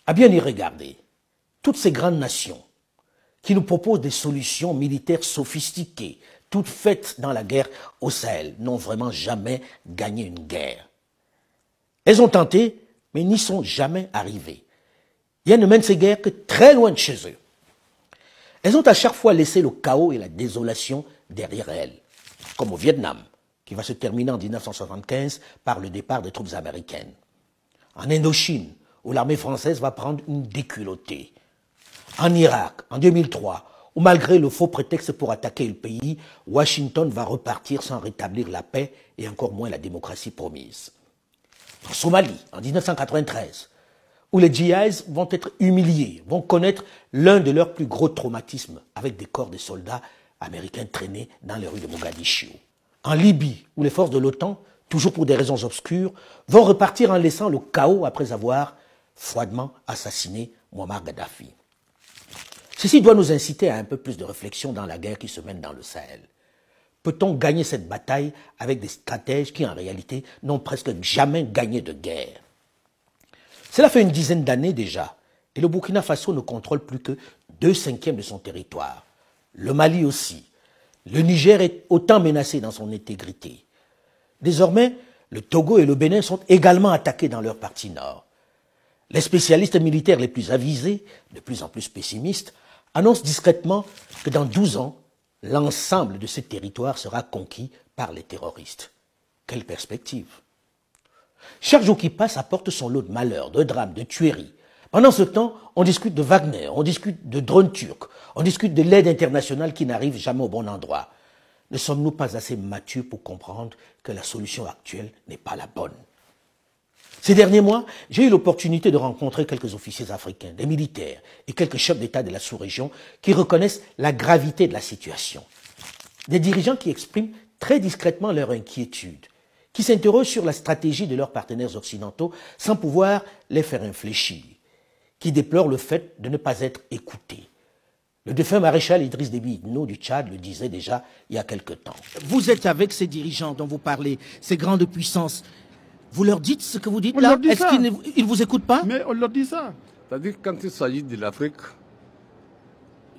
À bien y regarder, toutes ces grandes nations qui nous proposent des solutions militaires sophistiquées, toutes faites dans la guerre au Sahel, n'ont vraiment jamais gagné une guerre. Elles ont tenté, mais n'y sont jamais arrivées. Et elles ne mènent ces guerres que très loin de chez eux. Elles ont à chaque fois laissé le chaos et la désolation derrière elles, comme au Vietnam, qui va se terminer en 1975 par le départ des troupes américaines. En Indochine, où l'armée française va prendre une déculottée. En Irak, en 2003, où malgré le faux prétexte pour attaquer le pays, Washington va repartir sans rétablir la paix et encore moins la démocratie promise. En Somalie, en 1993, où les GIs vont être humiliés, vont connaître l'un de leurs plus gros traumatismes avec des corps de soldats américains traînés dans les rues de Mogadiscio. En Libye, où les forces de l'OTAN, toujours pour des raisons obscures, vont repartir en laissant le chaos après avoir froidement assassiné Muammar Kadhafi. Ceci doit nous inciter à un peu plus de réflexion dans la guerre qui se mène dans le Sahel. Peut-on gagner cette bataille avec des stratèges qui, en réalité, n'ont presque jamais gagné de guerre? Cela fait une dizaine d'années déjà, et le Burkina Faso ne contrôle plus que 2/5 de son territoire. Le Mali aussi. Le Niger est autant menacé dans son intégrité. Désormais, le Togo et le Bénin sont également attaqués dans leur partie nord. Les spécialistes militaires les plus avisés, de plus en plus pessimistes, annoncent discrètement que dans 12 ans, l'ensemble de ces territoires sera conquis par les terroristes. Quelle perspective! Chaque jour qui passe apporte son lot de malheurs, de drames, de tueries. Pendant ce temps, on discute de Wagner, on discute de drones turcs, on discute de l'aide internationale qui n'arrive jamais au bon endroit. Ne sommes-nous pas assez matures pour comprendre que la solution actuelle n'est pas la bonne? Ces derniers mois, j'ai eu l'opportunité de rencontrer quelques officiers africains, des militaires et quelques chefs d'État de la sous-région qui reconnaissent la gravité de la situation. Des dirigeants qui expriment très discrètement leur inquiétude, qui s'interrogent sur la stratégie de leurs partenaires occidentaux sans pouvoir les faire infléchir, qui déplorent le fait de ne pas être écoutés. Le défunt maréchal Idriss Déby Itno du Tchad le disait déjà il y a quelque temps. Vous êtes avec ces dirigeants dont vous parlez, ces grandes puissances. Vous leur dites ce que vous dites là? Est-ce qu'ils ne vous écoutent pas? Mais on leur dit ça. C'est-à-dire que quand il s'agit de l'Afrique,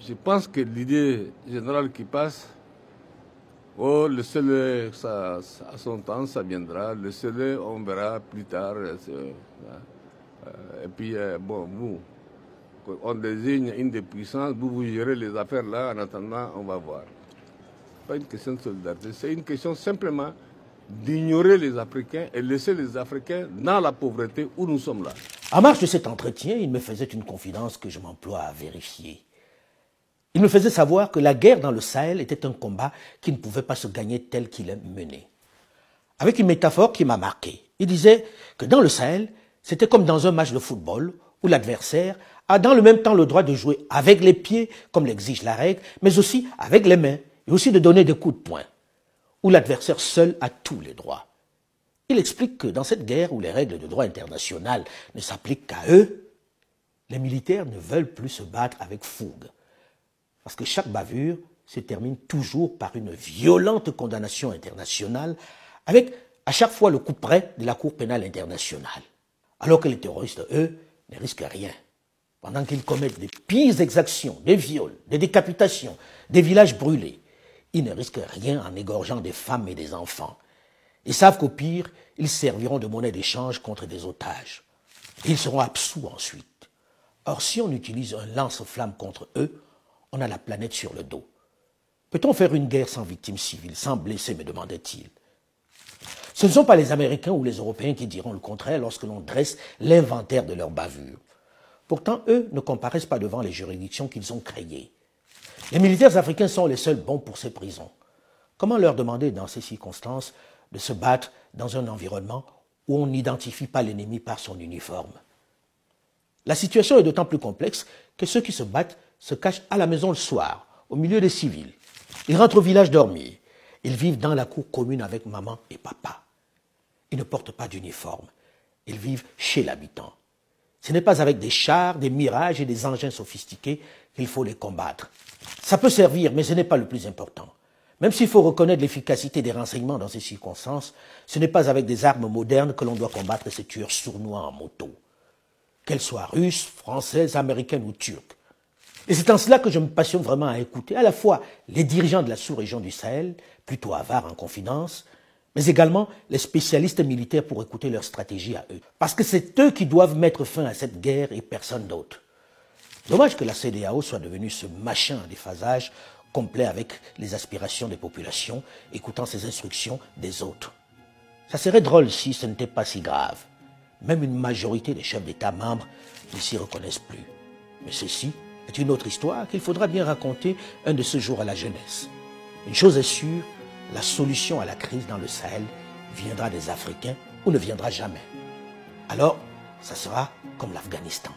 je pense que l'idée générale qui passe, oh, le seul, ça, à son temps, ça viendra. Le seul, on verra plus tard. Et puis, bon, vous, on désigne une des puissances, vous gérez les affaires là, en attendant, on va voir. Ce n'est pas une question de solidarité, c'est une question simplement d'ignorer les Africains et laisser les Africains dans la pauvreté où nous sommes là. En marge de cet entretien, il me faisait une confidence que je m'emploie à vérifier. Il me faisait savoir que la guerre dans le Sahel était un combat qui ne pouvait pas se gagner tel qu'il est mené. Avec une métaphore qui m'a marqué. Il disait que dans le Sahel, c'était comme dans un match de football où l'adversaire a dans le même temps le droit de jouer avec les pieds, comme l'exige la règle, mais aussi avec les mains, et aussi de donner des coups de poing, où l'adversaire seul a tous les droits. Il explique que dans cette guerre où les règles de droit international ne s'appliquent qu'à eux, les militaires ne veulent plus se battre avec fougue. Parce que chaque bavure se termine toujours par une violente condamnation internationale avec à chaque fois le coup près de la Cour pénale internationale. Alors que les terroristes, eux, ne risquent rien. Pendant qu'ils commettent des pires exactions, des viols, des décapitations, des villages brûlés, ils ne risquent rien en égorgeant des femmes et des enfants. Ils savent qu'au pire, ils serviront de monnaie d'échange contre des otages. Et ils seront absous ensuite. Or, si on utilise un lance-flamme contre eux, on a la planète sur le dos. Peut-on faire une guerre sans victimes civiles, sans blessés, me demandait-il. Ce ne sont pas les Américains ou les Européens qui diront le contraire lorsque l'on dresse l'inventaire de leurs bavures. Pourtant, eux ne comparaissent pas devant les juridictions qu'ils ont créées. Les militaires africains sont les seuls bons pour ces prisons. Comment leur demander dans ces circonstances de se battre dans un environnement où on n'identifie pas l'ennemi par son uniforme? La situation est d'autant plus complexe que ceux qui se battent se cachent à la maison le soir, au milieu des civils. Ils rentrent au village dormir. Ils vivent dans la cour commune avec maman et papa. Ils ne portent pas d'uniforme. Ils vivent chez l'habitant. Ce n'est pas avec des chars, des mirages et des engins sophistiqués qu'il faut les combattre. Ça peut servir, mais ce n'est pas le plus important. Même s'il faut reconnaître l'efficacité des renseignements dans ces circonstances, ce n'est pas avec des armes modernes que l'on doit combattre ces tueurs sournois en moto. qu'elles soient russes, françaises, américaines ou turques. Et c'est en cela que je me passionne vraiment à écouter à la fois les dirigeants de la sous-région du Sahel, plutôt avares en confidence, mais également les spécialistes militaires pour écouter leur stratégie à eux. Parce que c'est eux qui doivent mettre fin à cette guerre et personne d'autre. Dommage que la CEDEAO soit devenue ce machin à déphasage complet avec les aspirations des populations, écoutant ces instructions des autres. Ça serait drôle si ce n'était pas si grave. Même une majorité des chefs d'État membres ne s'y reconnaissent plus. Mais ceci est une autre histoire qu'il faudra bien raconter un de ces jours à la jeunesse. Une chose est sûre, la solution à la crise dans le Sahel viendra des Africains ou ne viendra jamais. Alors, ça sera comme l'Afghanistan.